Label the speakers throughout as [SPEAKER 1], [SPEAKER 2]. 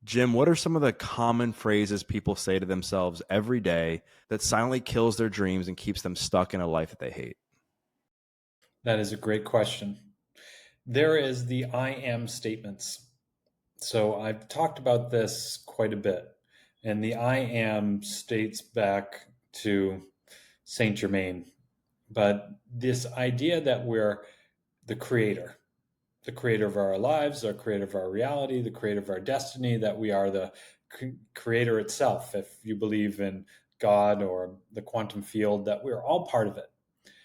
[SPEAKER 1] Jim, what are some of the common phrases people say to themselves every day that silently kills their dreams and keeps them stuck in a life that they hate?
[SPEAKER 2] That is a great question. There is the I am statements. So I've talked about this quite a bit. And the I am states back to Saint Germain. But this idea that we're the creator, the creator of our lives, our creator of our reality, the creator of our destiny, that we are the creator itself, if you believe in God or the quantum field, that we're all part of it.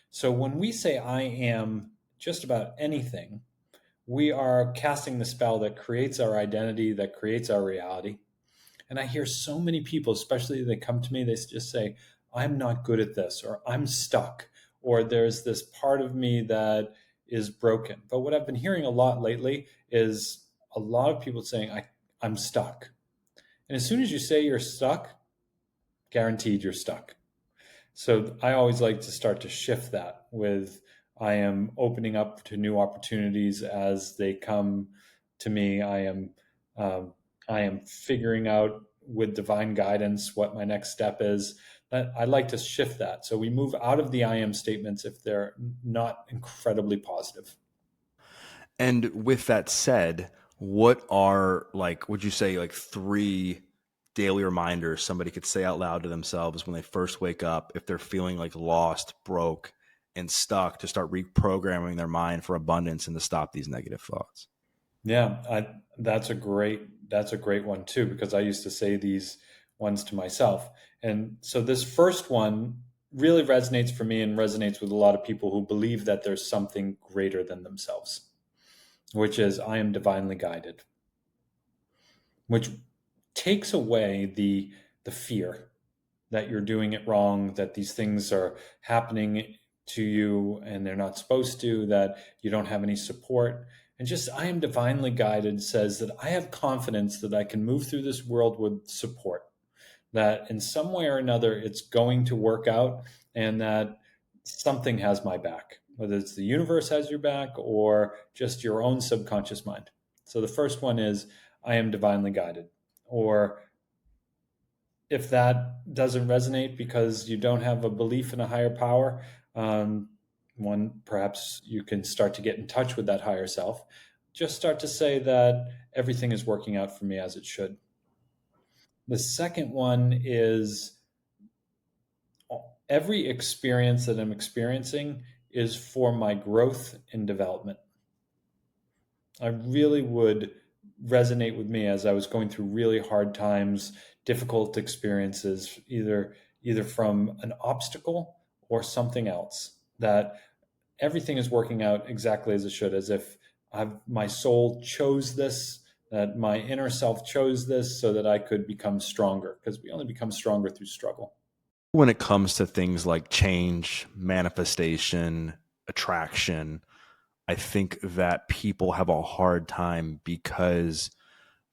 [SPEAKER 2] So when we say I am just about anything, we are casting the spell that creates our identity, that creates our reality. And I hear so many people, especially they come to me, they just say, I'm not good at this, or I'm stuck, or there's this part of me that is broken. But what I've been hearing a lot lately is a lot of people saying, I'm stuck. And as soon as you say you're stuck, guaranteed you're stuck. So I always like to start to shift that with I am opening up to new opportunities as they come to me. Um, I am figuring out with divine guidance what my next step is. I like to shift that. So we move out of the I am statements if they're not incredibly positive.
[SPEAKER 1] And with that said, what are would you say like three daily reminders somebody could say out loud to themselves when they first wake up if they're feeling like lost, broke, and stuck to start reprogramming their mind for abundance and to stop these negative thoughts?
[SPEAKER 2] Yeah, that's a great one too, because I used to say these ones to myself. And so this first one really resonates for me and resonates with a lot of people who believe that there's something greater than themselves, which is I am divinely guided, which takes away the fear that you're doing it wrong, that these things are happening to you and they're not supposed to, that you don't have any support. And just, I am divinely guided says that I have confidence that I can move through this world with support, that in some way or another it's going to work out, and that something has my back, whether it's the universe has your back or just your own subconscious mind. So the first one is, I am divinely guided. Or if that doesn't resonate because you don't have a belief in a higher power, one, perhaps you can start to get in touch with that higher self. Just start to say that everything is working out for me as it should. The second one is every experience that I'm experiencing is for my growth and development. I really would resonate with me as I was going through really hard times, difficult experiences, either from an obstacle or something else. That everything is working out exactly as it should, as if my soul chose this, that my inner self chose this so that I could become stronger, because we only become stronger through struggle.
[SPEAKER 1] When it comes to things like change, manifestation, attraction, I think that people have a hard time because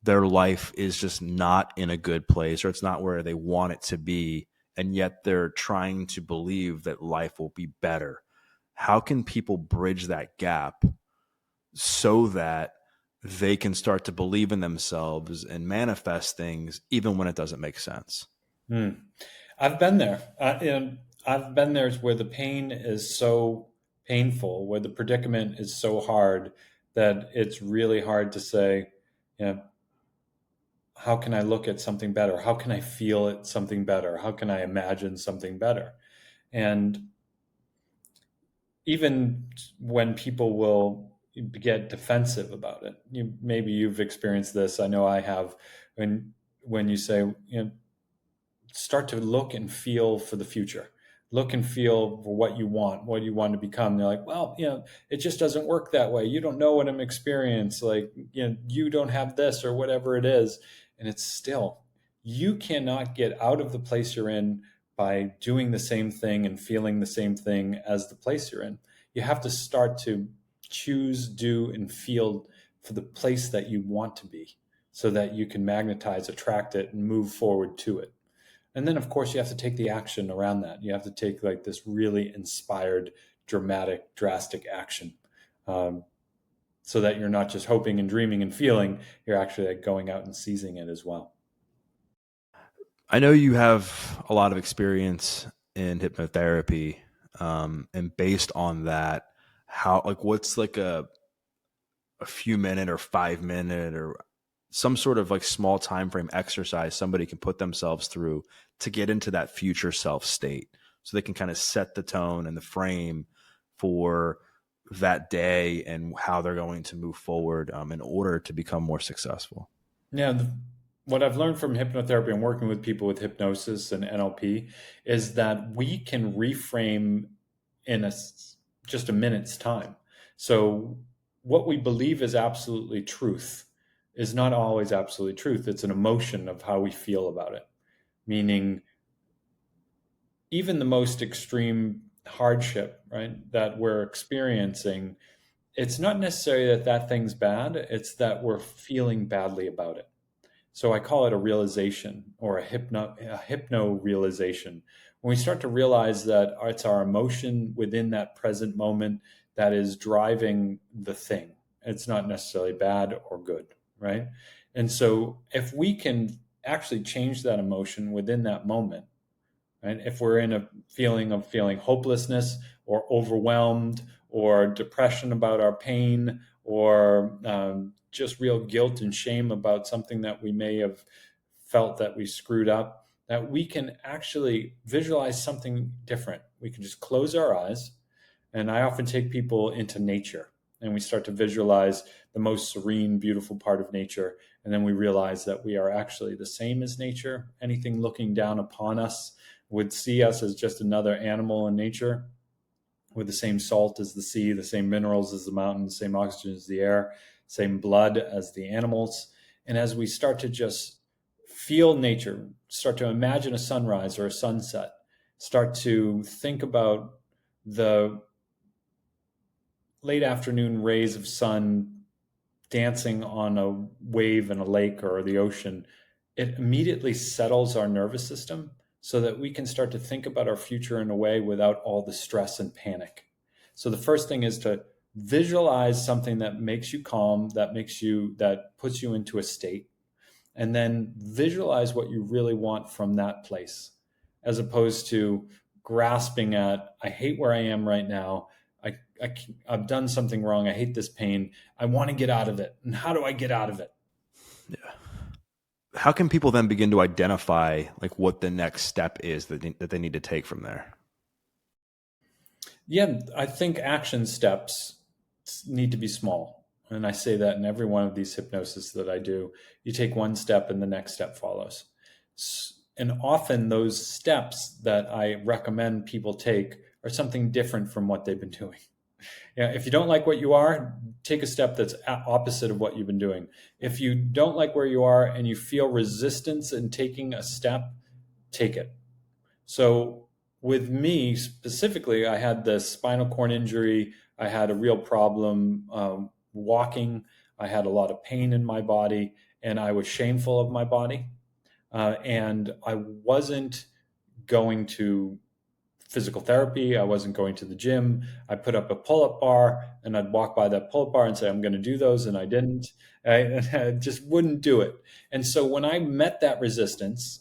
[SPEAKER 1] their life is just not in a good place or it's not where they want it to be. And yet they're trying to believe that life will be better. How can people bridge that gap so that they can start to believe in themselves and manifest things even when it doesn't make sense?
[SPEAKER 2] Hmm. I've been there. And I've been there where the pain is so painful, where the predicament is so hard that it's really hard to say, you know, how can I look at something better? How can I feel it something better? How can I imagine something better? And even when people will get defensive about it, maybe you've experienced this. I know I have. When you say, start to look and feel for the future, look and feel for what you want to become. They're like, well, it just doesn't work that way. You don't know what I'm experiencing. Like, you don't have this or whatever it is. And it's still, you cannot get out of the place you're in by doing the same thing and feeling the same thing as the place you're in. You have to start to choose, do, and feel for the place that you want to be so that you can magnetize, attract it, and move forward to it. And then, of course, you have to take the action around that. You have to take like this really inspired, dramatic, drastic action. Um, so that you're not just hoping and dreaming and feeling, you're actually like going out and seizing it as well.
[SPEAKER 1] I know you have a lot of experience in hypnotherapy, and based on that, how like what's like a few minute or 5 minute or some sort of like small time frame exercise somebody can put themselves through to get into that future self state, so they can kind of set the tone and the frame for that day and how they're going to move forward, in order to become more successful.
[SPEAKER 2] Yeah, what I've learned from hypnotherapy and working with people with hypnosis and NLP is that we can reframe in just a minute's time. So what we believe is absolutely truth is not always absolutely truth. It's an emotion of how we feel about it. Meaning, even the most extreme hardship, right, that we're experiencing, it's not necessarily that that thing's bad, it's that we're feeling badly about it. So I call it a realization, or a hypno realization. When we start to realize that it's our emotion within that present moment that is driving the thing. It's not necessarily bad or good, right? And so if we can actually change that emotion within that moment, right? If we're in a feeling of feeling hopelessness or overwhelmed or depression about our pain, or just real guilt and shame about something that we may have felt that we screwed up, that we can actually visualize something different. We can just close our eyes. And I often take people into nature, and we start to visualize the most serene, beautiful part of nature. And then we realize that we are actually the same as nature. Anything looking down upon us would see us as just another animal in nature, with the same salt as the sea, the same minerals as the mountains, same oxygen as the air, same blood as the animals. And as we start to just feel nature, start to imagine a sunrise or a sunset, start to think about the late afternoon rays of sun dancing on a wave in a lake or the ocean, it immediately settles our nervous system so that we can start to think about our future in a way without all the stress and panic. So the first thing is to visualize something that makes you calm, that puts you into a state, and then visualize what you really want from that place, as opposed to grasping at, I hate where I am right now. I, I've done something wrong. I hate this pain. I want to get out of it. And how do I get out of it?
[SPEAKER 1] Yeah. How can people then begin to identify like what the next step is that they need to take from there?
[SPEAKER 2] Yeah, I think action steps need to be small. And I say that in every one of these hypnosis that I do. You take one step and the next step follows. And often those steps that I recommend people take are something different from what they've been doing. Yeah, if you don't like what you are, take a step that's opposite of what you've been doing. If you don't like where you are and you feel resistance in taking a step, take it. So with me specifically, I had the spinal cord injury. I had a real problem walking. I had a lot of pain in my body, and I was shameful of my body. And I wasn't going to physical therapy. I wasn't going to the gym. I put up a pull-up bar and I'd walk by that pull-up bar and say, I'm going to do those. And I didn't. I just wouldn't do it. And so when I met that resistance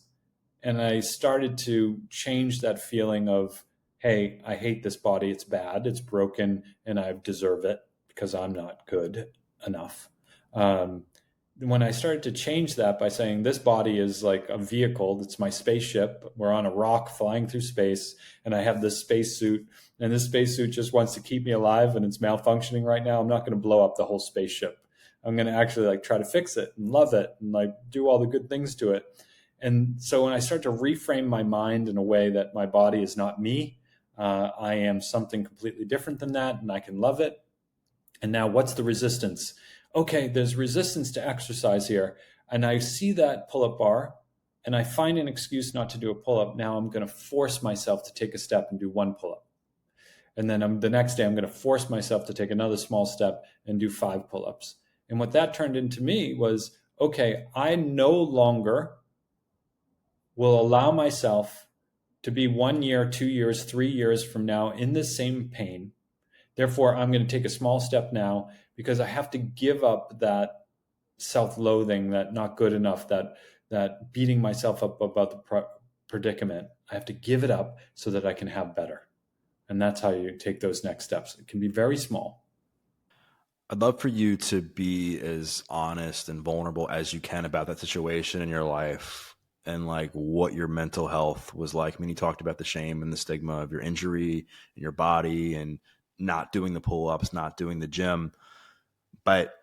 [SPEAKER 2] and I started to change that feeling of, hey, I hate this body. It's bad. It's broken and I deserve it because I'm not good enough. When I started to change that by saying this body is like a vehicle, that's my spaceship. We're on a rock flying through space, and I have this spacesuit, and this spacesuit just wants to keep me alive, and it's malfunctioning right now. I'm not going to blow up the whole spaceship. I'm going to actually like try to fix it and love it and like do all the good things to it. And so when I start to reframe my mind in a way that my body is not me, I am something completely different than that, and I can love it. And now what's the resistance? Okay, there's resistance to exercise here. And I see that pull-up bar and I find an excuse not to do a pull-up. Now I'm going to force myself to take a step and do one pull-up. And then the next day I'm going to force myself to take another small step and do 5 pull-ups. And what that turned into me was, okay, I no longer will allow myself to be 1 year, 2 years, 3 years from now in the same pain, Therefore, I'm going to take a small step now because I have to give up that self-loathing, that not good enough, that beating myself up about the predicament. I have to give it up so that I can have better. And that's how you take those next steps. It can be very small.
[SPEAKER 1] I'd love for you to be as honest and vulnerable as you can about that situation in your life and like what your mental health was like. I mean, you talked about the shame and the stigma of your injury and your body and not doing the pull-ups, not doing the gym. But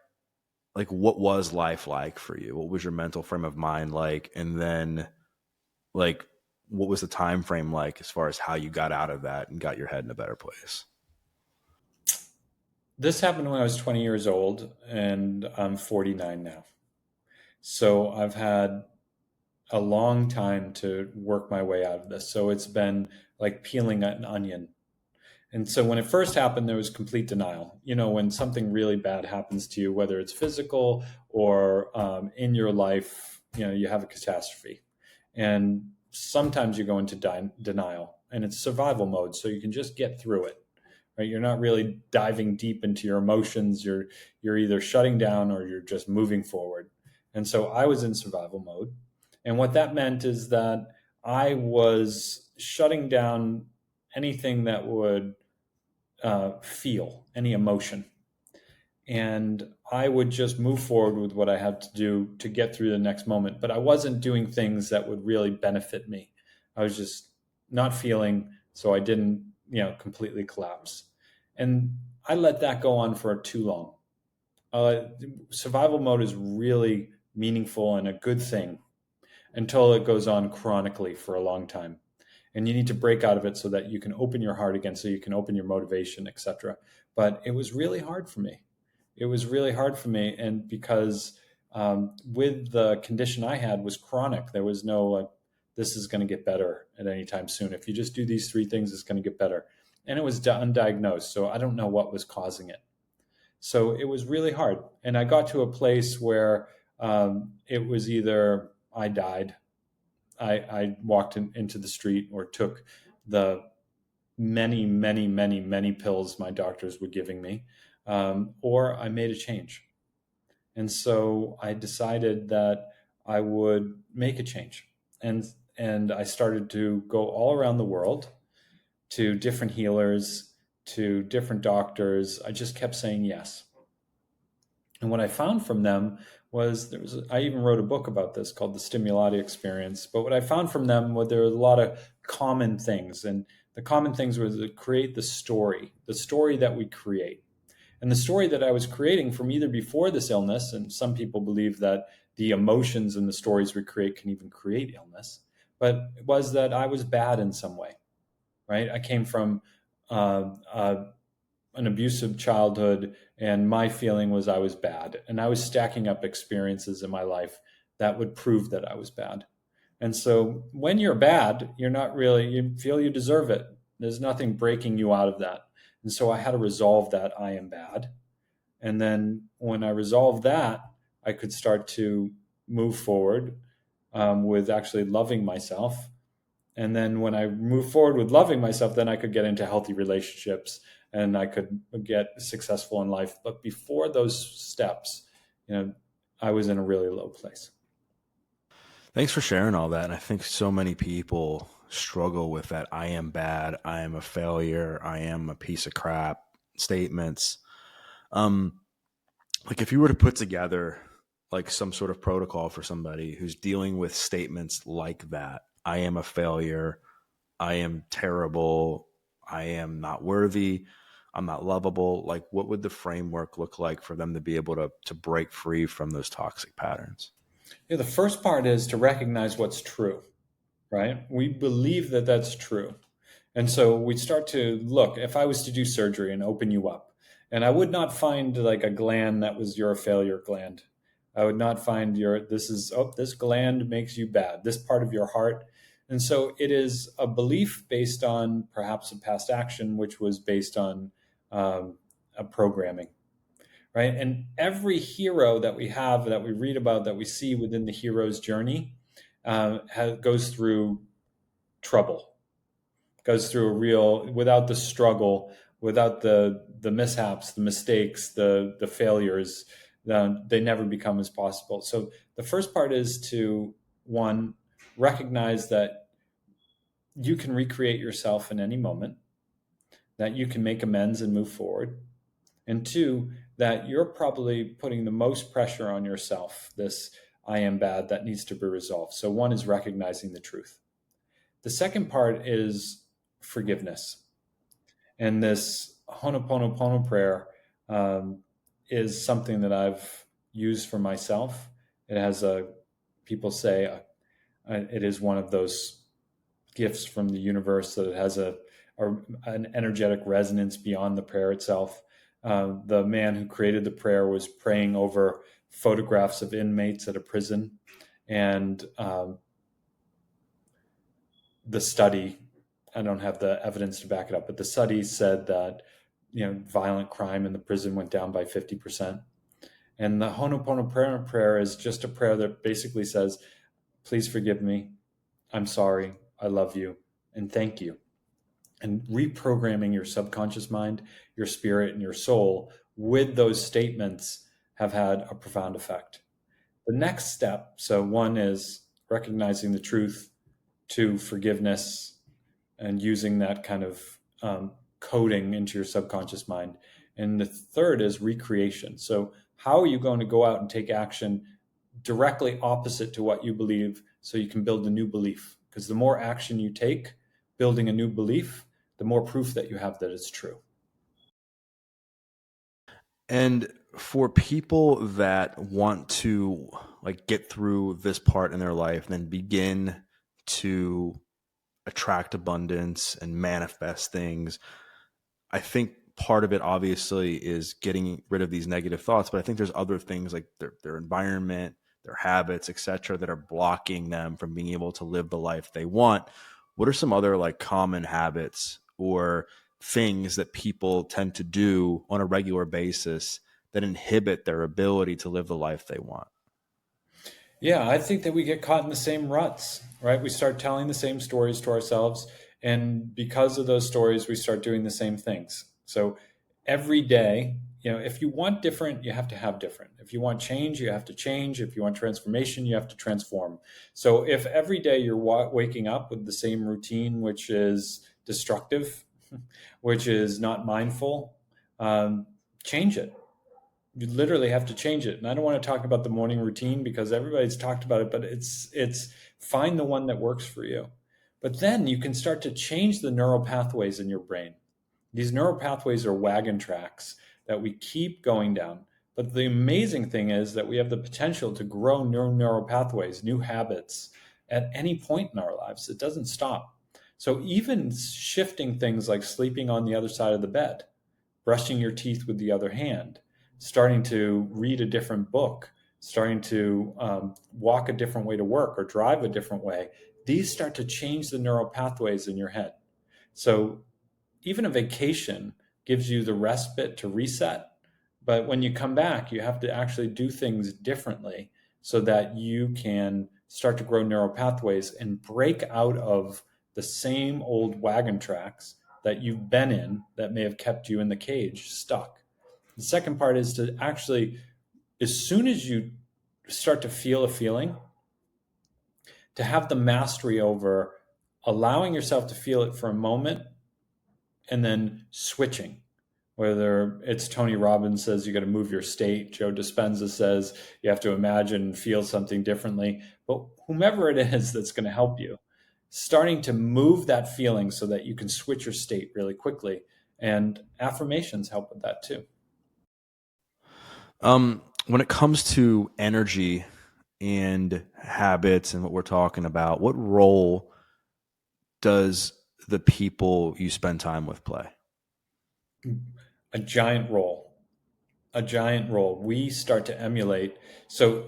[SPEAKER 1] like, what was life like for you? What was your mental frame of mind like? And then like, what was the time frame like as far as how you got out of that and got your head in a better place?
[SPEAKER 2] This happened when I was 20 years old, and I'm 49 now. So I've had a long time to work my way out of this. So it's been like peeling an onion. And so when it first happened, there was complete denial. You know, when something really bad happens to you, whether it's physical or in your life, you know, you have a catastrophe. And sometimes you go into denial, and it's survival mode. So you can just get through it, right? You're not really diving deep into your emotions. You're either shutting down or you're just moving forward. And so I was in survival mode. And what that meant is that I was shutting down anything that would feel, any emotion. And I would just move forward with what I had to do to get through the next moment. But I wasn't doing things that would really benefit me. I was just not feeling, so I didn't, you know, completely collapse. And I let that go on for too long. Uh, Survival mode is really meaningful and a good thing until it goes on chronically for a long time. And you need to break out of it so that you can open your heart again, so you can open your motivation, etc. But it was really hard for me. It was really hard for me, and because with the condition I had was chronic, there was no like, this is going to get better at any time soon. If you just do these three things, it's going to get better. And it was undiagnosed, so I don't know what was causing it. So it was really hard, and I got to a place where it was either I died, I walked into the street or took the many pills my doctors were giving me, or I made a change. And so I decided that I would make a change. And, and I started to go all around the world to different healers, to different doctors. I just kept saying yes. And what I found from them was I even wrote a book about this called The Stimulati Experience. But what I found from them was there were a lot of common things. And the common things were to create the story that we create. And the story that I was creating from either before this illness, and some people believe that the emotions and the stories we create can even create illness, but it was that I was bad in some way, right? I came from an abusive childhood, and my feeling was I was bad. And I was stacking up experiences in my life that would prove that I was bad. And so when you're bad, you're not really, you feel you deserve it. There's nothing breaking you out of that. And so I had to resolve that I am bad. And then when I resolved that, I could start to move forward with actually loving myself. And then when I move forward with loving myself, then I could get into healthy relationships and I could get successful in life. But before those steps, you know, I was in a really low place.
[SPEAKER 1] Thanks for sharing all that. And I think so many people struggle with that I am bad, I am a failure, I am a piece of crap statements. Um, like if you were to put together like some sort of protocol for somebody who's dealing with statements like that, I am a failure, I am terrible, I am not worthy, I'm not lovable, like what would the framework look like for them to be able to break free from those toxic patterns?
[SPEAKER 2] Yeah, the first part is to recognize what's true, right? We believe that that's true. And so we start to look, if I was to do surgery and open you up, and I would not find like a gland that was your failure gland. I would not find this gland makes you bad, this part of your heart. And so it is a belief based on perhaps a past action, which was based on a programming, right? And every hero that we have, that we read about, that we see within the hero's journey, goes through trouble, goes through a real, without the struggle, without the mishaps, the mistakes, the failures, they never become as possible. So the first part is to, one, recognize that you can recreate yourself in any moment, that you can make amends and move forward. And two, that you're probably putting the most pressure on yourself, this I am bad, that needs to be resolved. So one is recognizing the truth. The second part is forgiveness. And this Ho'oponopono prayer is something that I've used for myself. It has people say it is one of those gifts from the universe, that it has an energetic resonance beyond the prayer itself. The man who created the prayer was praying over photographs of inmates at a prison, and the study, I don't have the evidence to back it up, but the study said that violent crime in the prison went down by 50%. And the Ho'oponopono prayer is just a prayer that basically says, please forgive me, I'm sorry, I love you, and thank you. And reprogramming your subconscious mind, your spirit, and your soul with those statements have had a profound effect. The next step, so one is recognizing the truth, two, forgiveness, and using that kind of coding into your subconscious mind. And the third is recreation. So how are you going to go out and take action directly opposite to what you believe, so you can build a new belief? Because the more action you take building a new belief, the more proof that you have that it's true.
[SPEAKER 1] And for people that want to like get through this part in their life, then begin to attract abundance and manifest things, I think part of it obviously is getting rid of these negative thoughts, but I think there's other things like their environment, their habits, etc., that are blocking them from being able to live the life they want. What are some other like common habits or things that people tend to do on a regular basis that inhibit their ability to live the life they want?
[SPEAKER 2] Yeah, I think that we get caught in the same ruts, right? We start telling the same stories to ourselves. And because of those stories, we start doing the same things. So every day, if you want different, you have to have different. If you want change, you have to change. If you want transformation, you have to transform. So if every day you're waking up with the same routine, which is destructive, which is not mindful, change it. You literally have to change it. And I don't want to talk about the morning routine because everybody's talked about it, but it's find the one that works for you. But then you can start to change the neural pathways in your brain. These neural pathways are wagon tracks that we keep going down. But the amazing thing is that we have the potential to grow neural pathways, new habits at any point in our lives. It doesn't stop. So even shifting things like sleeping on the other side of the bed, brushing your teeth with the other hand, starting to read a different book, starting to walk a different way to work or drive a different way, these start to change the neural pathways in your head. So even a vacation gives you the respite to reset. But when you come back, you have to actually do things differently so that you can start to grow neural pathways and break out of the same old wagon tracks that you've been in that may have kept you in the cage stuck. The second part is to actually, as soon as you start to feel a feeling, to have the mastery over allowing yourself to feel it for a moment and then switching. Whether it's Tony Robbins says you got to move your state, Joe Dispenza says you have to imagine and feel something differently, but whomever it is that's going to help you, starting to move that feeling so that you can switch your state really quickly. And affirmations help with that too.
[SPEAKER 1] When it comes to energy and habits and what we're talking about, what role does the people you spend time with play?
[SPEAKER 2] A giant role. A giant role. We start to emulate. So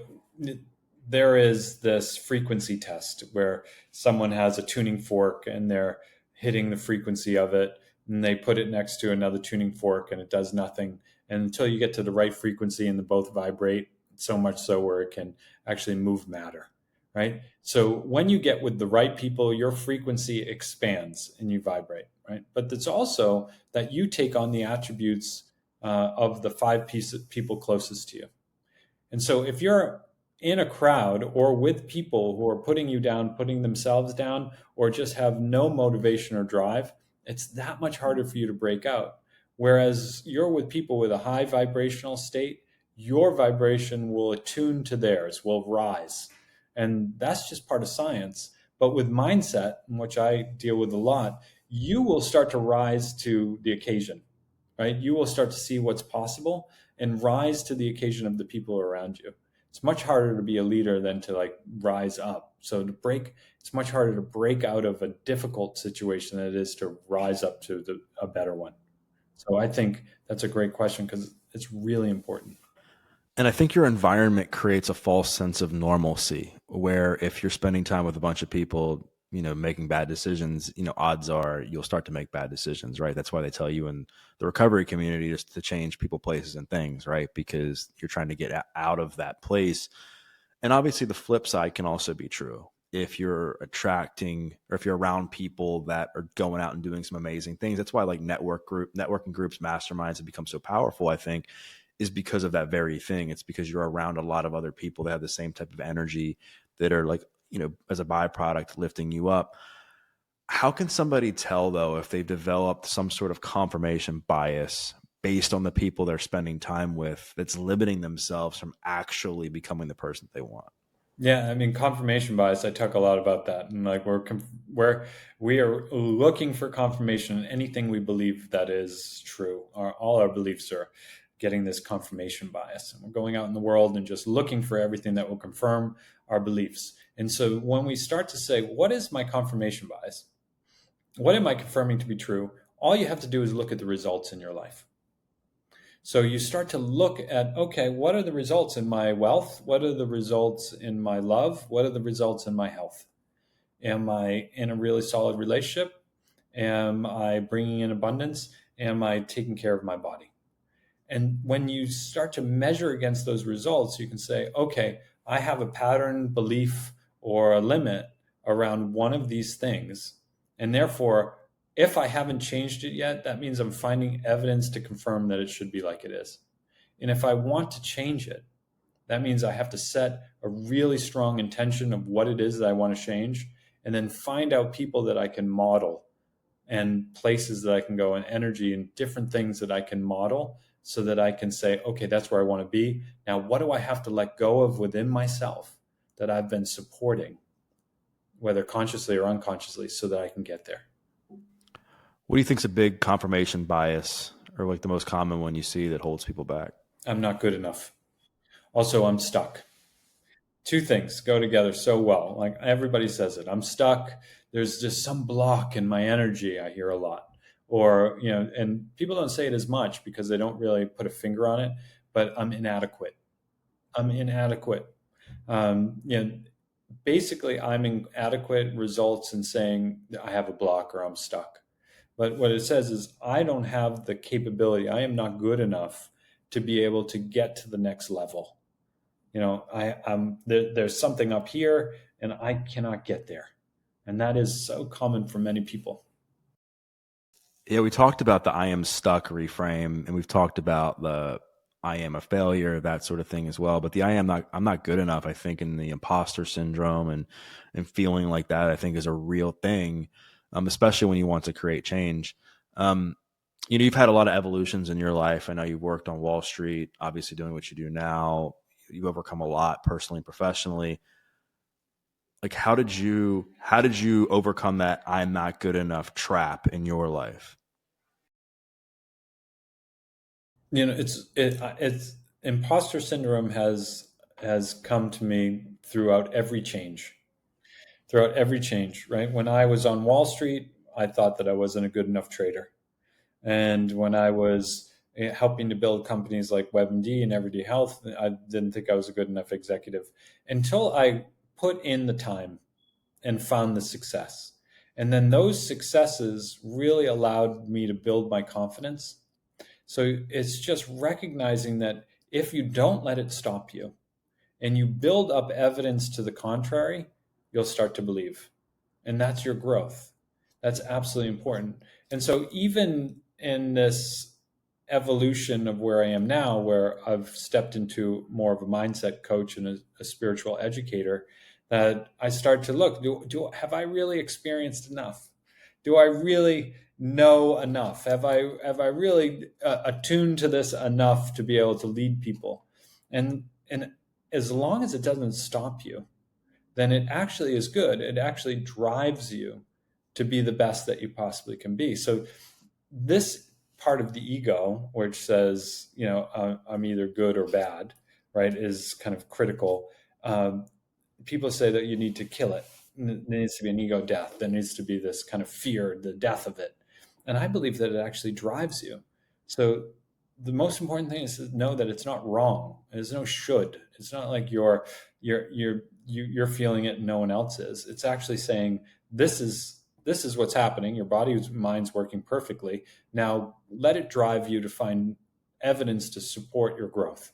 [SPEAKER 2] there is this frequency test where someone has a tuning fork and they're hitting the frequency of it, and they put it next to another tuning fork and it does nothing. And until you get to the right frequency and they both vibrate, so much so where it can actually move matter, right? So when you get with the right people, your frequency expands and you vibrate, right? But it's also that you take on the attributes of the people closest to you. And so if you're in a crowd or with people who are putting you down, putting themselves down, or just have no motivation or drive, it's that much harder for you to break out. Whereas you're with people with a high vibrational state, your vibration will attune to theirs, will rise. And that's just part of science. But with mindset, which I deal with a lot, you will start to rise to the occasion, right? You will start to see what's possible and rise to the occasion of the people around you. It's much harder to be a leader than to like rise up. So it's much harder to break out of a difficult situation than it is to rise up to a better one. So I think that's a great question because it's really important.
[SPEAKER 1] And I think your environment creates a false sense of normalcy where if you're spending time with a bunch of people, making bad decisions, odds are you'll start to make bad decisions, right? That's why they tell you in the recovery community just to change people, places, and things, right? Because you're trying to get out of that place. And obviously the flip side can also be true. If you're attracting or if you're around people that are going out and doing some amazing things, that's why like networking groups, masterminds have become so powerful, I think, is because of that very thing. It's because you're around a lot of other people that have the same type of energy that are like, as a byproduct, lifting you up. How can somebody tell though if they've developed some sort of confirmation bias based on the people they're spending time with that's limiting themselves from actually becoming the person they want?
[SPEAKER 2] Yeah, I mean confirmation bias. I talk a lot about that, and like we are looking for confirmation in anything we believe that is true. All our beliefs are getting this confirmation bias, and we're going out in the world and just looking for everything that will confirm our beliefs. And so when we start to say, "What is my confirmation bias? What am I confirming to be true?" All you have to do is look at the results in your life. So you start to look at, okay, what are the results in my wealth? What are the results in my love? What are the results in my health? Am I in a really solid relationship? Am I bringing in abundance? Am I taking care of my body? And when you start to measure against those results, you can say, okay, I have a pattern, belief, or a limit around one of these things. And therefore, if I haven't changed it yet, that means I'm finding evidence to confirm that it should be like it is. And if I want to change it, that means I have to set a really strong intention of what it is that I want to change, and then find out people that I can model and places that I can go and energy and different things that I can model so that I can say, okay, that's where I want to be. Now, what do I have to let go of within myself that I've been supporting, whether consciously or unconsciously, so that I can get there?
[SPEAKER 1] What do you think is a big confirmation bias or like the most common one you see that holds people back?
[SPEAKER 2] I'm not good enough. Also, I'm stuck. Two things go together so well. Like everybody says it. I'm stuck. There's just some block in my energy, I hear a lot. Or, and people don't say it as much because they don't really put a finger on it, but I'm inadequate. I'm inadequate. You know, basically, I'm inadequate results in saying I have a block or I'm stuck. But what it says is I don't have the capability. I am not good enough to be able to get to the next level. There's something up here and I cannot get there. And that is so common for many people.
[SPEAKER 1] Yeah, we talked about the I am stuck reframe and we've talked about the I am a failure, that sort of thing as well. But the I'm not good enough, I think, in the imposter syndrome and feeling like that, I think is a real thing, especially when you want to create change. Um, you've had a lot of evolutions in your life. I know you've worked on Wall Street, obviously doing what you do now. You've overcome a lot personally and professionally. Like how did you overcome that I'm not good enough trap in your life?
[SPEAKER 2] It's imposter syndrome has come to me throughout every change. Throughout every change, right? When I was on Wall Street, I thought that I wasn't a good enough trader. And when I was helping to build companies like WebMD and Everyday Health, I didn't think I was a good enough executive until I put in the time and found the success. And then those successes really allowed me to build my confidence. So it's just recognizing that if you don't let it stop you, and you build up evidence to the contrary, you'll start to believe. And that's your growth. That's absolutely important. And so, even in this evolution of where I am now, where I've stepped into more of a mindset coach and a spiritual educator, that I start to look, have I really experienced enough? Do I really know enough? Have I really attuned to this enough to be able to lead people? And as long as it doesn't stop you, then it actually is good. It actually drives you to be the best that you possibly can be. So this part of the ego, which says, I'm either good or bad, right, is kind of critical. People say that you need to kill it. There needs to be an ego death. There needs to be this kind of fear, the death of it. And I believe that it actually drives you. So the most important thing is to know that it's not wrong. There's no should. It's not like you're feeling it and no one else is. It's actually saying this is what's happening. Your body's mind's working perfectly. Now let it drive you to find evidence to support your growth.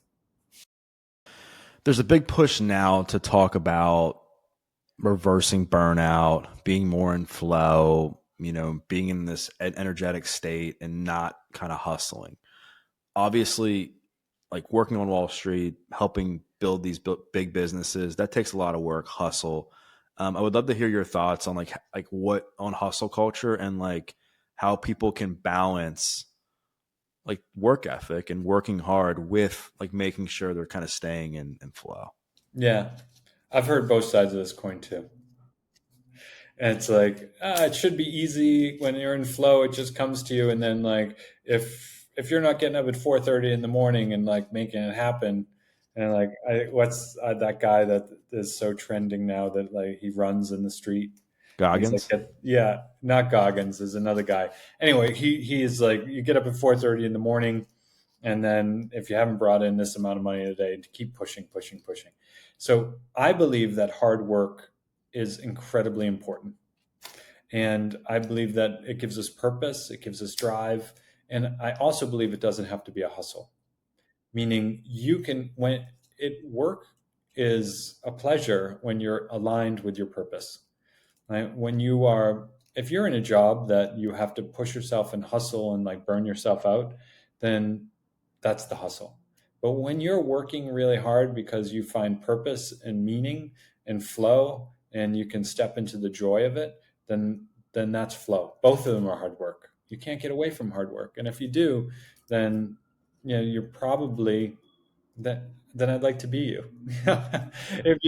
[SPEAKER 1] There's a big push now to talk about reversing burnout, being more in flow, being in this energetic state and not kind of hustling. Obviously, like working on Wall Street, helping build these big businesses, that takes a lot of work, hustle. I would love to hear your thoughts on like what on hustle culture and like how people can balance like work ethic and working hard with like making sure they're kind of staying in flow.
[SPEAKER 2] Yeah, I've heard both sides of this coin too. And it's like, it should be easy when you're in flow, it just comes to you. And then like if you're not getting up at 4:30 in the morning and like making it happen, and like what's that guy that is so trending now that like he runs in the street. He's like,
[SPEAKER 1] Goggins?
[SPEAKER 2] yeah, not Goggins, is another guy. Anyway, he is like, you get up at 4:30 in the morning, and then if you haven't brought in this amount of money a day, to keep pushing, pushing, pushing. So I believe that hard work is incredibly important. And I believe that it gives us purpose, it gives us drive. And I also believe it doesn't have to be a hustle, meaning you can, when work is a pleasure when you're aligned with your purpose, right? If you're in a job that you have to push yourself and hustle and like burn yourself out, then that's the hustle. But when you're working really hard because you find purpose and meaning and flow, and you can step into the joy of it, then that's flow. Both of them are hard work. You can't get away from hard work. And if you do, then you're probably that then I'd like to be you. If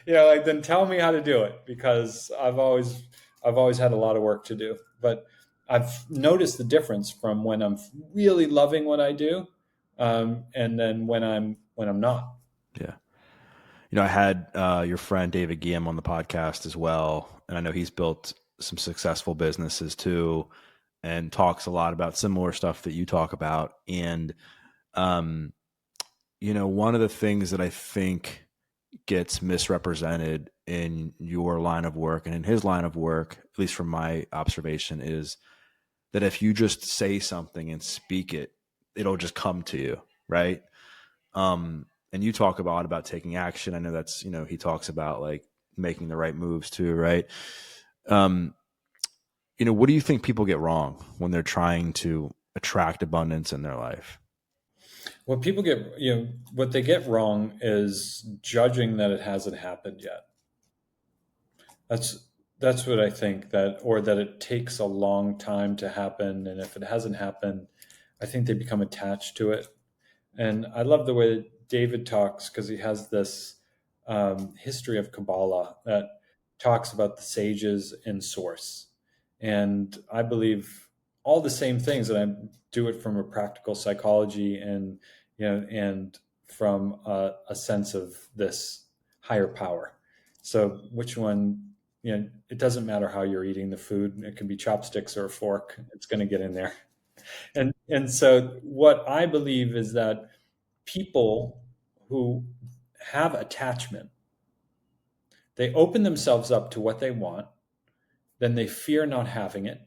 [SPEAKER 2] like, then tell me how to do it, because I've always had a lot of work to do. But I've noticed the difference from when I'm really loving what I do, and then when I'm not.
[SPEAKER 1] Yeah. I had your friend David Guillaume on the podcast as well. And I know he's built some successful businesses too and talks a lot about similar stuff that you talk about. And, one of the things that I think gets misrepresented in your line of work and in his line of work, at least from my observation, is that if you just say something and speak it, it'll just come to you, right? And you talk a lot about taking action. I know that's, he talks about like making the right moves too, right? Um, what do you think people get wrong when they're trying to attract abundance in their life?
[SPEAKER 2] What they get wrong is judging that it hasn't happened yet. That's that's what I think, or that it takes a long time to happen, and if it hasn't happened, I think they become attached to it. And I love the way that David talks, because he has this history of Kabbalah that talks about the sages and source. And I believe all the same things, and I do it from a practical psychology and from a sense of this higher power. So which one, it doesn't matter how you're eating the food. It can be chopsticks or a fork. It's going to get in there. And so what I believe is that people who have attachment, they open themselves up to what they want, then they fear not having it.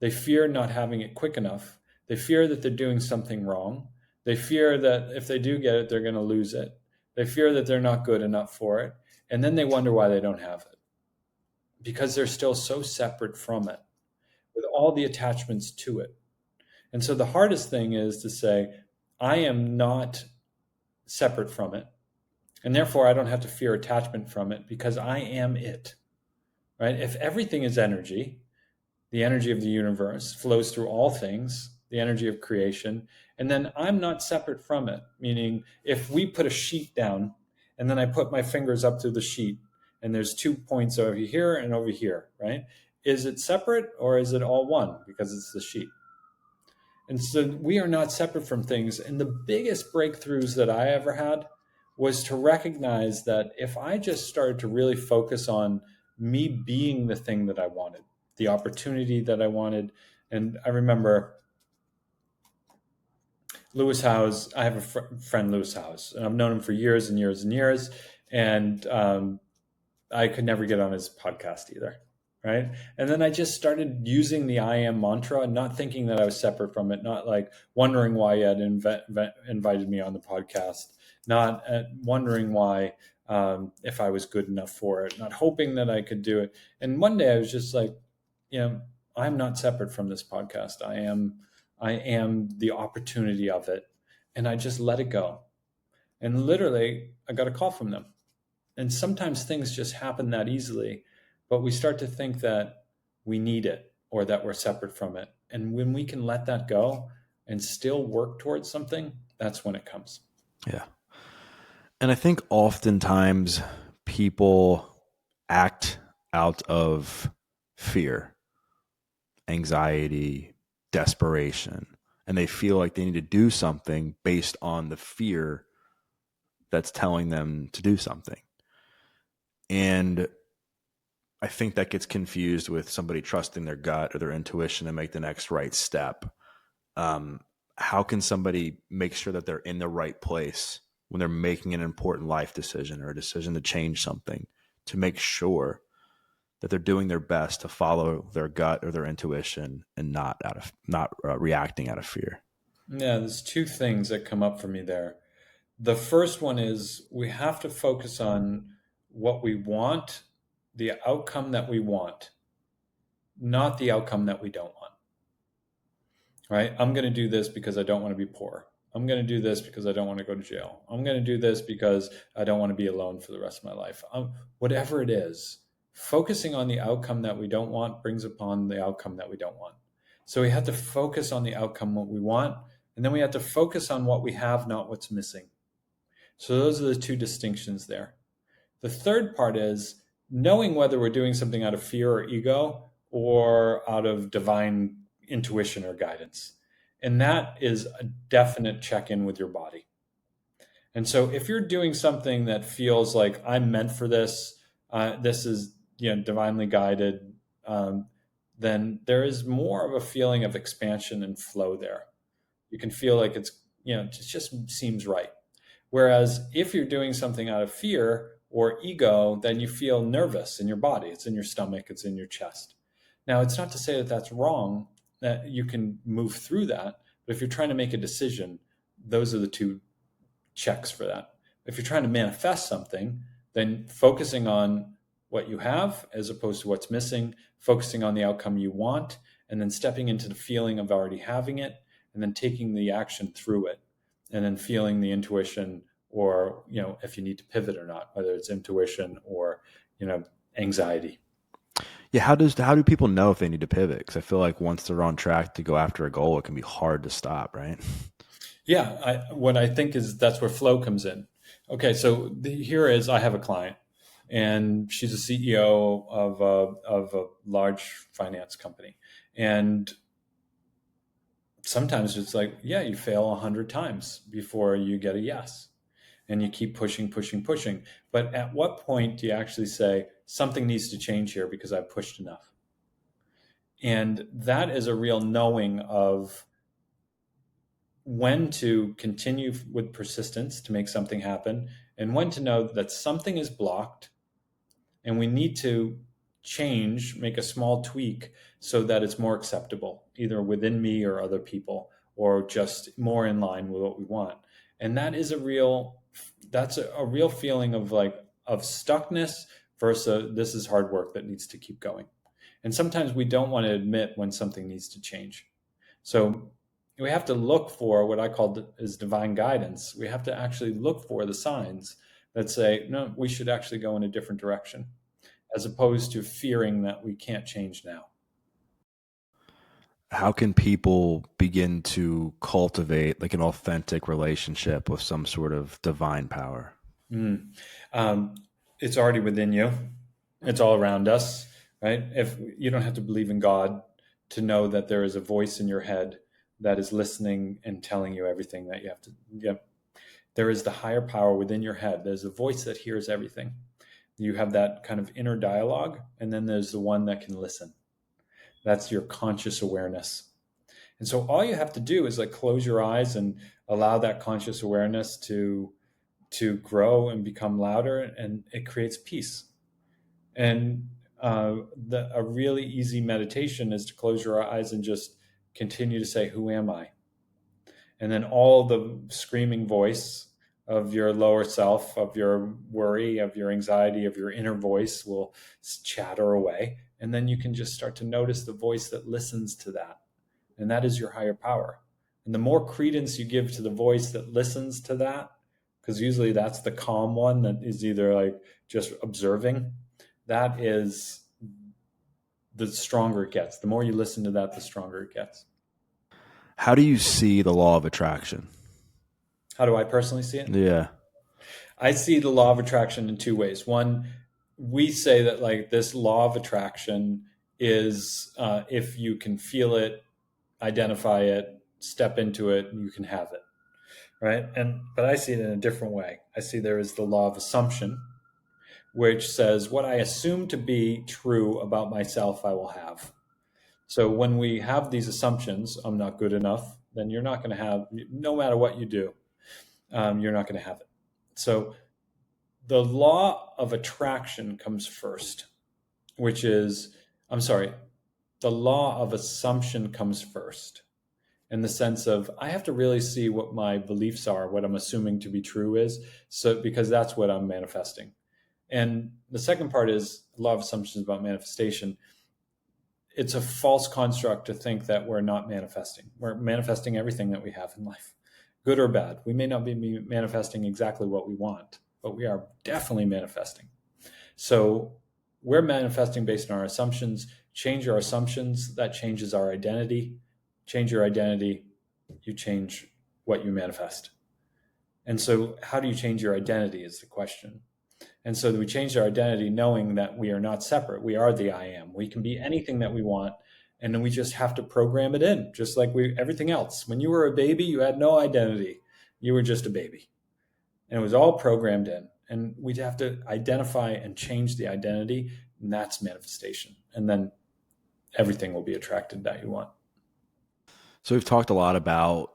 [SPEAKER 2] They fear not having it quick enough. They fear that they're doing something wrong. They fear that if they do get it, they're going to lose it. They fear that they're not good enough for it. And then they wonder why they don't have it, because they're still so separate from it with all the attachments to it. And so the hardest thing is to say, I am not separate from it. And therefore, I don't have to fear attachment from it because I am it, right? If everything is energy, the energy of the universe flows through all things, the energy of creation, and then I'm not separate from it. Meaning, if we put a sheet down and then I put my fingers up to the sheet and there's 2 points over here and over here, right? Is it separate or is it all one because it's the sheet? And so we are not separate from things. And the biggest breakthroughs that I ever had was to recognize that if I just started to really focus on me being the thing that I wanted, the opportunity that I wanted. And I remember Lewis Howes. I have a friend, Lewis Howes, and I've known him for years and years and years. And I could never get on his podcast either. Right. And then I just started using the I am mantra, not thinking that I was separate from it, not like wondering why he had invited me on the podcast, not wondering why, if I was good enough for it, not hoping that I could do it. And one day I was just like, I'm not separate from this podcast. I am the opportunity of it. And I just let it go. And literally I got a call from them. And sometimes things just happen that easily, but we start to think that we need it or that we're separate from it. And when we can let that go and still work towards something, that's when it comes.
[SPEAKER 1] Yeah. And I think oftentimes people act out of fear, anxiety, desperation, and they feel like they need to do something based on the fear that's telling them to do something. And I think that gets confused with somebody trusting their gut or their intuition to make the next right step. How can somebody make sure that they're in the right place when they're making an important life decision or a decision to change something, to make sure that they're doing their best to follow their gut or their intuition and not reacting out of fear?
[SPEAKER 2] Yeah, there's two things that come up for me there. The first one is we have to focus on what we want, the outcome that we want, not the outcome that we don't want. Right? I'm going to do this because I don't want to be poor. I'm going to do this because I don't want to go to jail. I'm going to do this because I don't want to be alone for the rest of my life. Whatever it is, focusing on the outcome that we don't want brings upon the outcome that we don't want. So we have to focus on the outcome what we want, and then we have to focus on what we have, not what's missing. So those are the two distinctions there. The third part is knowing whether we're doing something out of fear or ego or out of divine intuition or guidance. And that is a definite check-in with your body. And so if you're doing something that feels like I'm meant for this, this is divinely guided, then there is more of a feeling of expansion and flow there. You can feel like it just seems right. Whereas if you're doing something out of fear or ego, then you feel nervous in your body. It's in your stomach, it's in your chest. Now, it's not to say that that's wrong, that you can move through that. But if you're trying to make a decision, those are the two checks for that. If you're trying to manifest something, then focusing on what you have as opposed to what's missing, focusing on the outcome you want, and then stepping into the feeling of already having it, and then taking the action through it, and then feeling the intuition, or if you need to pivot or not, whether it's intuition or anxiety.
[SPEAKER 1] Yeah, how do people know if they need to pivot? Because I feel like once they're on track to go after a goal, it can be hard to stop, right?
[SPEAKER 2] Yeah, what I think is that's where flow comes in. Okay, so here is I have a client, and she's a CEO of a large finance company, and sometimes it's like, yeah, you fail 100 times before you get a yes, and you keep pushing, pushing, pushing. But at what point do you actually say something needs to change here because I've pushed enough? And that is a real knowing of when to continue with persistence to make something happen, and when to know that something is blocked and we need to change, make a small tweak so that it's more acceptable, either within me or other people, or just more in line with what we want. And that is that's a real feeling of of stuckness versus this is hard work that needs to keep going. And sometimes we don't want to admit when something needs to change. So we have to look for what I call is divine guidance. We have to actually look for the signs that say, no, we should actually go in a different direction, as opposed to fearing that we can't change now.
[SPEAKER 1] How can people begin to cultivate like an authentic relationship with some sort of divine power?
[SPEAKER 2] Mm. Um, it's already within you. It's all around us, right? If you don't have to believe in God to know that there is a voice in your head that is listening and telling you everything that you have to. Yep. There is the higher power within your head. There's a voice that hears everything. You have that kind of inner dialogue, and then there's the one that can listen. That's your conscious awareness. And so all you have to do is like close your eyes and allow that conscious awareness to grow and become louder, and it creates peace. And a really easy meditation is to close your eyes and just continue to say, "Who am I?" And then all the screaming voice of your lower self, of your worry, of your anxiety, of your inner voice will chatter away. And then you can just start to notice the voice that listens to that. And that is your higher power. And the more credence you give to the voice that listens to that, because usually that's the calm one that is either like just observing, that is the stronger it gets. The more you listen to that, the stronger it gets.
[SPEAKER 1] How do you see the law of attraction?
[SPEAKER 2] How do I personally see it?
[SPEAKER 1] Yeah.
[SPEAKER 2] I see the law of attraction in two ways. One, we say that like this law of attraction is if you can feel it, identify it, step into it, you can have it, right? But I see it in a different way. I see there is the law of assumption, which says what I assume to be true about myself, I will have. So when we have these assumptions, I'm not good enough, then you're not going to have, no matter what you do, you're not going to have it. So the law of attraction comes first, which is, I'm sorry, the law of assumption comes first in the sense of I have to really see what my beliefs are, what I'm assuming to be true is, so because that's what I'm manifesting. And the second part is law of assumptions about manifestation. It's a false construct to think that we're not manifesting. We're manifesting everything that we have in life, good or bad. We may not be manifesting exactly what we want, but we are definitely manifesting. So we're manifesting based on our assumptions. Change our assumptions, that changes our identity. Change your identity, you change what you manifest. And so how do you change your identity is the question. And so we change our identity knowing that we are not separate. We are the I am. We can be anything that we want. And then we just have to program it in, just like everything else. When you were a baby, you had no identity. You were just a baby. And it was all programmed in. And we'd have to identify and change the identity. And that's manifestation. And then everything will be attracted that you want.
[SPEAKER 1] So we've talked a lot about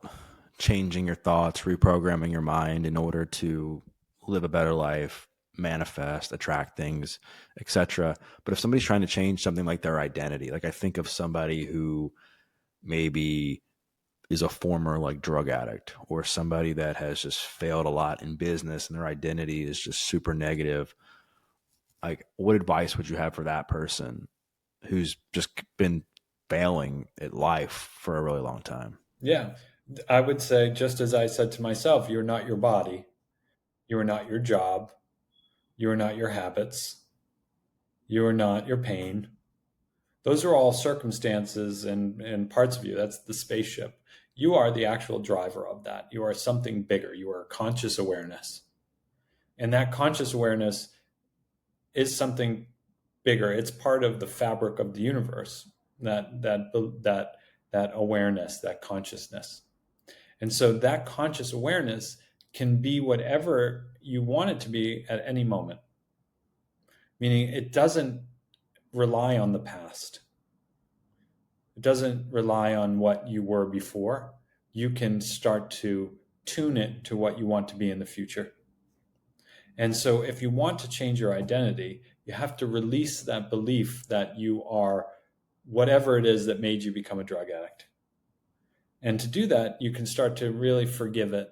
[SPEAKER 1] changing your thoughts, reprogramming your mind in order to live a better life, manifest, attract things, etc. But if somebody's trying to change something like their identity, like I think of somebody who maybe is a former like drug addict or somebody that has just failed a lot in business and their identity is just super negative, like what advice would you have for that person who's just been failing at life for a really long time?
[SPEAKER 2] Yeah. I would say, just as I said to myself, you're not your body. You are not your job. You are not your habits. You are not your pain. Those are all circumstances and parts of you. That's the spaceship. You are the actual driver of that. You are something bigger. You are conscious awareness. And that conscious awareness is something bigger. It's part of the fabric of the universe, that awareness, that consciousness. And so that conscious awareness can be whatever you want it to be at any moment, meaning it doesn't rely on the past. It doesn't rely on what you were before. You can start to tune it to what you want to be in the future. And so if you want to change your identity, you have to release that belief that you are whatever it is that made you become a drug addict. And to do that, you can start to really forgive it,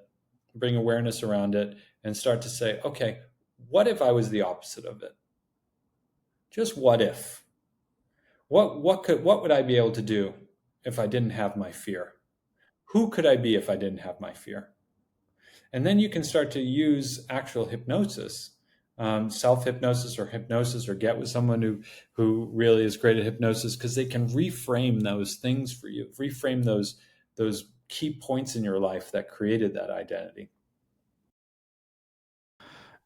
[SPEAKER 2] bring awareness around it, and start to say, okay, what if I was the opposite of it? Just what if? What would I be able to do if I didn't have my fear? Who could I be if I didn't have my fear? And then you can start to use actual hypnosis, self-hypnosis, or get with someone who really is great at hypnosis, because they can reframe those things for you, reframe those key points in your life that created that identity.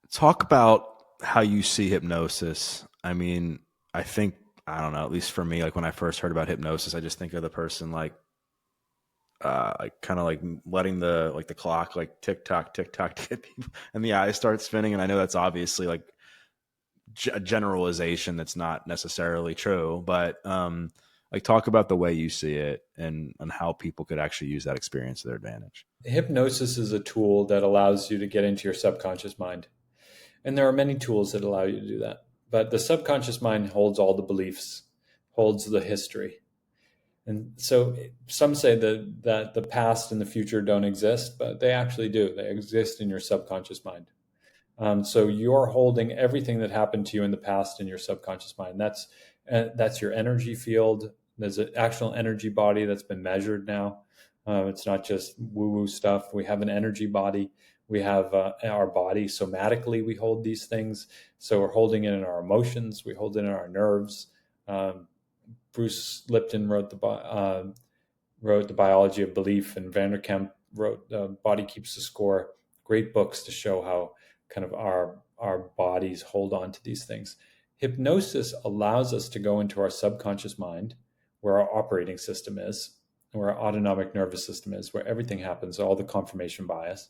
[SPEAKER 1] Talk about how you see hypnosis. I mean, I think, I don't know, at least for me, like when I first heard about hypnosis, I just think of the person like kind of like letting the clock like tick tock to get people, and the eyes start spinning. And I know that's obviously like a generalization that's not necessarily true, but like talk about the way you see it and how people could actually use that experience to their advantage.
[SPEAKER 2] Hypnosis is a tool that allows you to get into your subconscious mind. And there are many tools that allow you to do that. But the subconscious mind holds all the beliefs, holds the history. And so some say that the past and the future don't exist, but they actually do. They exist in your subconscious mind. So you're holding everything that happened to you in the past in your subconscious mind. That's your energy field. There's an actual energy body that's been measured now. It's not just woo-woo stuff. We have an energy body. We have our body somatically. We hold these things. So we're holding it in our emotions. We hold it in our nerves. Bruce Lipton wrote the Biology of Belief, and Vanderkamp wrote Body Keeps the Score. Great books to show how kind of our bodies hold on to these things. Hypnosis allows us to go into our subconscious mind, where our operating system is, where our autonomic nervous system is, where everything happens, all the confirmation bias,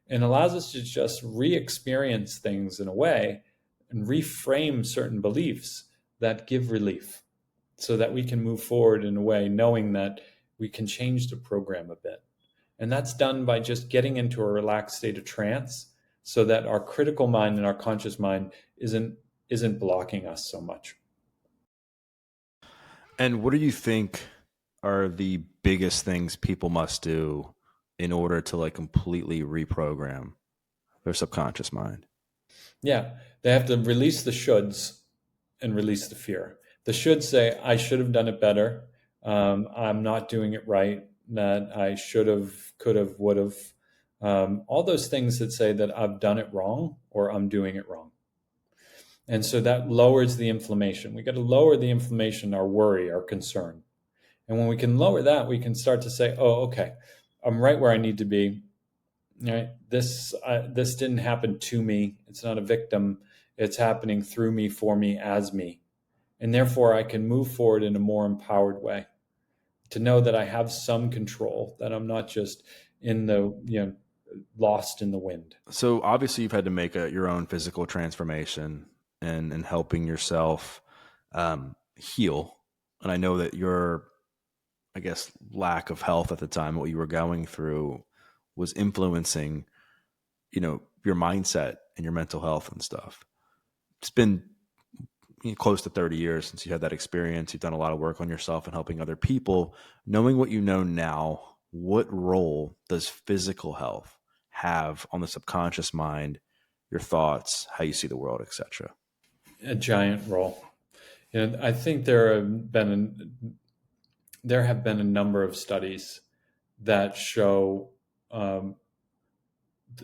[SPEAKER 2] and allows us to just re-experience things in a way and reframe certain beliefs that give relief, so that we can move forward in a way knowing that we can change the program a bit. And that's done by just getting into a relaxed state of trance, so that our critical mind and our conscious mind isn't blocking us so much.
[SPEAKER 1] And what do you think are the biggest things people must do in order to like completely reprogram their subconscious mind?
[SPEAKER 2] Yeah, they have to release the shoulds and release the fear. The should say, I should have done it better. I'm not doing it right. That I should have, could have, would have. All those things that say that I've done it wrong or I'm doing it wrong. And so that lowers the inflammation. We got to lower the inflammation, our worry, our concern. And when we can lower that, we can start to say, oh, okay, I'm right where I need to be. Right? This didn't happen to me. It's not a victim. It's happening through me, for me, as me. And therefore, I can move forward in a more empowered way, to know that I have some control, that I'm not just in the, lost in the wind.
[SPEAKER 1] So obviously you've had to make your own physical transformation and helping yourself heal. And I know that your, I guess, lack of health at the time, what you were going through was influencing, your mindset and your mental health and stuff. It's been close to 30 years since you had that experience. You've done a lot of work on yourself and helping other people. Knowing what you know now, what role does physical health have on the subconscious mind, your thoughts, how you see the world, etc.?
[SPEAKER 2] A giant role. I think there have been a number of studies that show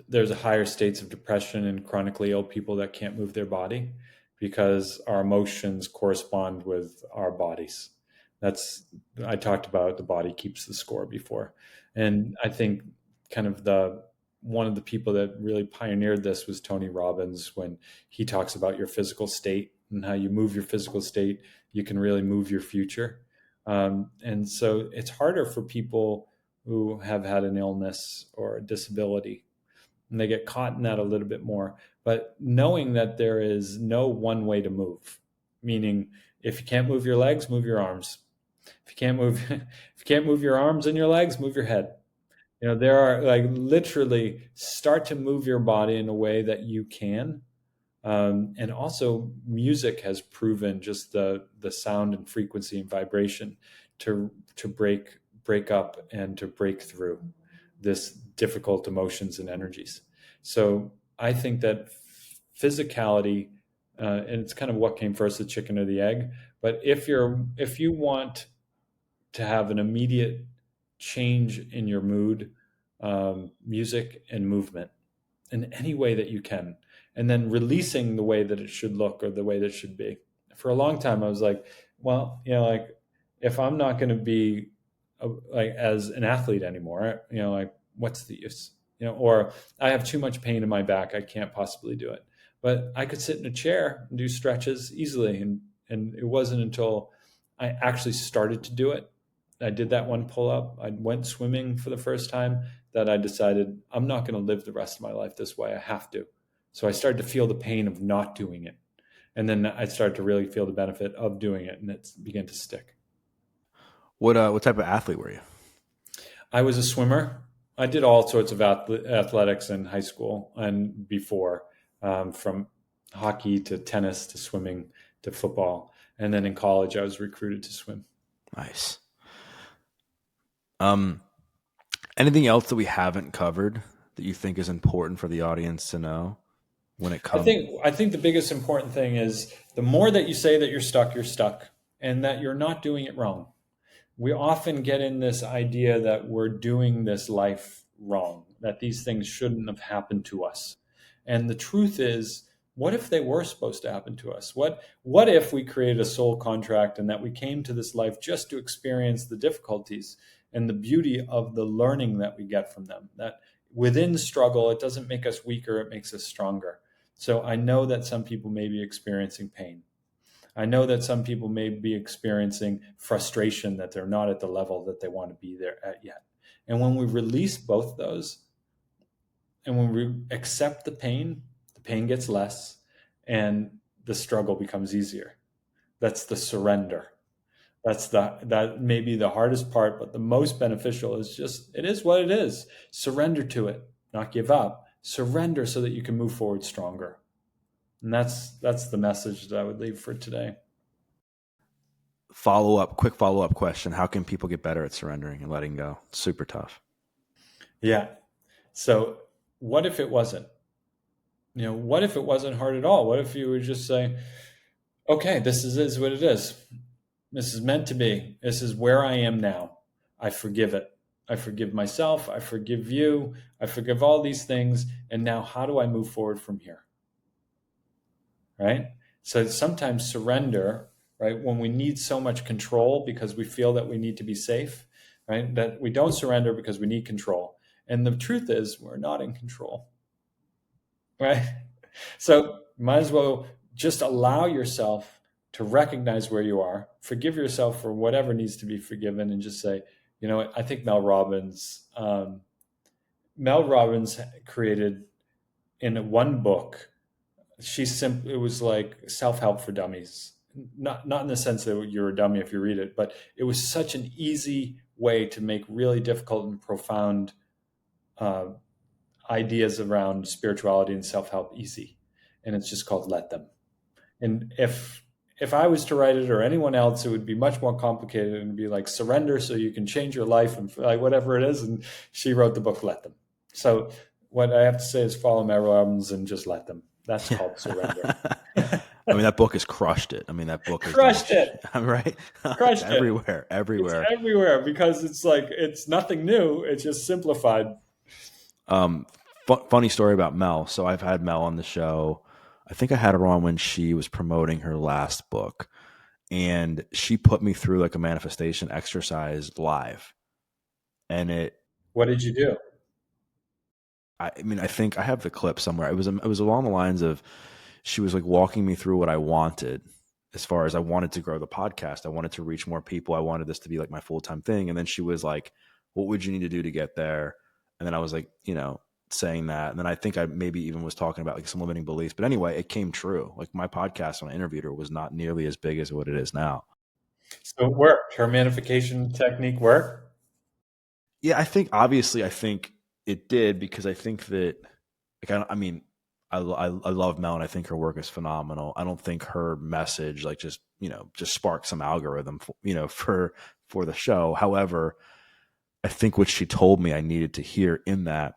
[SPEAKER 2] there's a higher states of depression in chronically ill people that can't move their body, because our emotions correspond with our bodies. I talked about the body keeps the score before. And I think kind of one of the people that really pioneered this was Tony Robbins, when he talks about your physical state and how you move your physical state, you can really move your future. And so it's harder for people who have had an illness or a disability, and they get caught in that a little bit more. But knowing that there is no one way to move, meaning if you can't move your legs, move your arms. If you can't move, if you can't move your arms and your legs, move your head. There are, like, literally start to move your body in a way that you can. And also, music has proven just the sound and frequency and vibration to break up and to break through this difficult emotions and energies. So I think that physicality, and it's kind of what came first, the chicken or the egg. But if you want to have an immediate change in your mood, music and movement in any way that you can, and then releasing the way that it should look or the way that it should be. For a long time, I was like, well, like if I'm not going to be like as an athlete anymore, like what's the use? Or I have too much pain in my back, I can't possibly do it. But I could sit in a chair and do stretches easily, and it wasn't until I actually started to do it. I did that one pull up. I went swimming for the first time that I decided I'm not going to live the rest of my life this way. I have to. So I started to feel the pain of not doing it. And then I started to really feel the benefit of doing it, and it began to stick.
[SPEAKER 1] What type of athlete were you?
[SPEAKER 2] I was a swimmer. I did all sorts of athletics in high school and before, from hockey to tennis to swimming to football. And then in college, I was recruited to swim.
[SPEAKER 1] Nice. Anything else that we haven't covered that you think is important for the audience to know when it comes?
[SPEAKER 2] I think the biggest important thing is the more that you say that you're stuck, and that you're not doing it wrong. We often get in this idea that we're doing this life wrong, that these things shouldn't have happened to us. And the truth is, what if they were supposed to happen to us? What if we created a soul contract and that we came to this life just to experience the difficulties and the beauty of the learning that we get from them? That within struggle, it doesn't make us weaker, it makes us stronger. So I know that some people may be experiencing pain. I know that some people may be experiencing frustration that they're not at the level that they want to be there at yet. And when we release both those, and when we accept the pain gets less and the struggle becomes easier. That's the surrender. That may be the hardest part, but the most beneficial is just, it is what it is. Surrender to it, not give up. Surrender so that you can move forward stronger. And that's the message that I would leave for today.
[SPEAKER 1] Quick follow-up question. How can people get better at surrendering and letting go? It's super tough.
[SPEAKER 2] Yeah. So what if it wasn't? What if it wasn't hard at all? What if you would just say, okay, this is what it is. This is meant to be. This is where I am now. I forgive it. I forgive myself. I forgive you. I forgive all these things. And now how do I move forward from here? Right? So sometimes surrender, right? When we need so much control because we feel that we need to be safe, right? That we don't surrender because we need control. And the truth is we're not in control, right? So might as well just allow yourself to recognize where you are, forgive yourself for whatever needs to be forgiven, and just say, you know what, I think Mel Robbins created in one book, it was like self-help for dummies. Not in the sense that you're a dummy if you read it, but it was such an easy way to make really difficult and profound ideas around spirituality and self-help easy. And it's just called Let Them. And if I was to write it, or anyone else, it would be much more complicated and be like surrender so you can change your life and like whatever it is. And she wrote the book Let Them. So what I have to say is follow Mel Robbins and just let them. That's called surrender.
[SPEAKER 1] I mean, that book has crushed it. I mean, that book has
[SPEAKER 2] crushed it.
[SPEAKER 1] Right?
[SPEAKER 2] Crushed
[SPEAKER 1] everywhere.
[SPEAKER 2] It's everywhere because it's like, it's nothing new. It's just simplified.
[SPEAKER 1] Funny story about Mel. So I've had Mel on the show. I think I had her on when she was promoting her last book, and she put me through like a manifestation exercise live. And
[SPEAKER 2] what did you do?
[SPEAKER 1] I mean, I think I have the clip somewhere. It was along the lines of, she was like walking me through what I wanted, as far as I wanted to grow the podcast. I wanted to reach more people. I wanted this to be like my full-time thing. And then she was like, what would you need to do to get there? And then I was like, saying that. And then I think I maybe even was talking about like some limiting beliefs, but anyway, it came true. Like my podcast when I interviewed her was not nearly as big as what it is now.
[SPEAKER 2] So it worked. Her manifestation technique worked?
[SPEAKER 1] Yeah, I think it did, because I think that, like, I love Mel and I think her work is phenomenal. I don't think her message like just sparked some algorithm for the show. However, I think what she told me I needed to hear in that,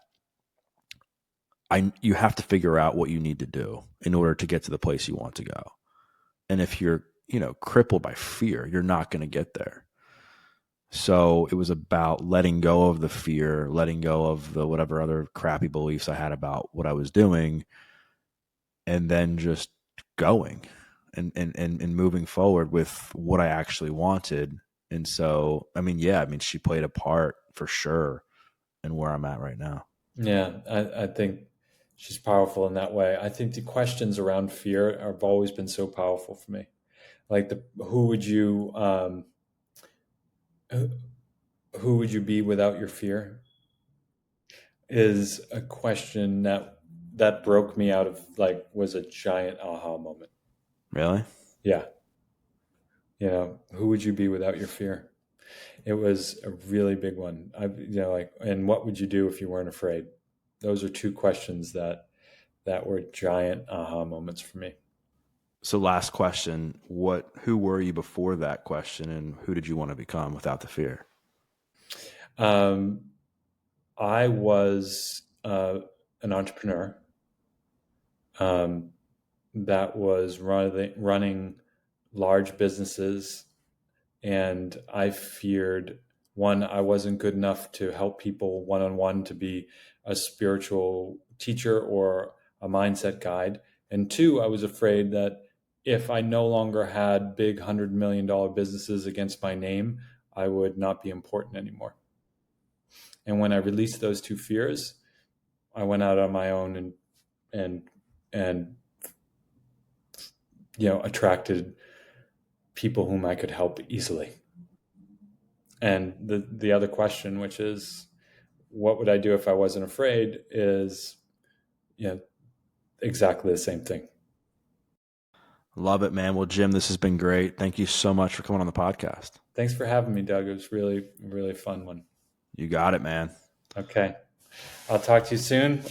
[SPEAKER 1] you have to figure out what you need to do in order to get to the place you want to go. And if you're, crippled by fear, you're not going to get there. So it was about letting go of the fear, letting go of the whatever other crappy beliefs I had about what I was doing, and then just going and moving forward with what I actually wanted. And so, she played a part for sure in where I'm at right now.
[SPEAKER 2] Yeah, I think she's powerful in that way. I think the questions around fear have always been so powerful for me. Like who would you who who would you be without your fear is a question that broke me out of, like, was a giant aha moment.
[SPEAKER 1] Really?
[SPEAKER 2] Yeah, who would you be without your fear? It was a really big one. And what would you do if you weren't afraid? Those are two questions that were giant aha moments for me.
[SPEAKER 1] So last question, who were you before that question, and who did you want to become without the fear?
[SPEAKER 2] Um, I was an entrepreneur that was running large businesses, and I feared, one, I wasn't good enough to help people one on one, to be a spiritual teacher or a mindset guide, and two, I was afraid that if I no longer had big $100 million businesses against my name, I would not be important anymore. And when I released those two fears, I went out on my own and and attracted people whom I could help easily. And the other question, which is, what would I do if I wasn't afraid, is exactly the same thing.
[SPEAKER 1] Love it, man. Well, Jim, this has been great. Thank you so much for coming on the podcast.
[SPEAKER 2] Thanks for having me, Doug. It was really, really fun one.
[SPEAKER 1] You got it, man.
[SPEAKER 2] Okay. I'll talk to you soon.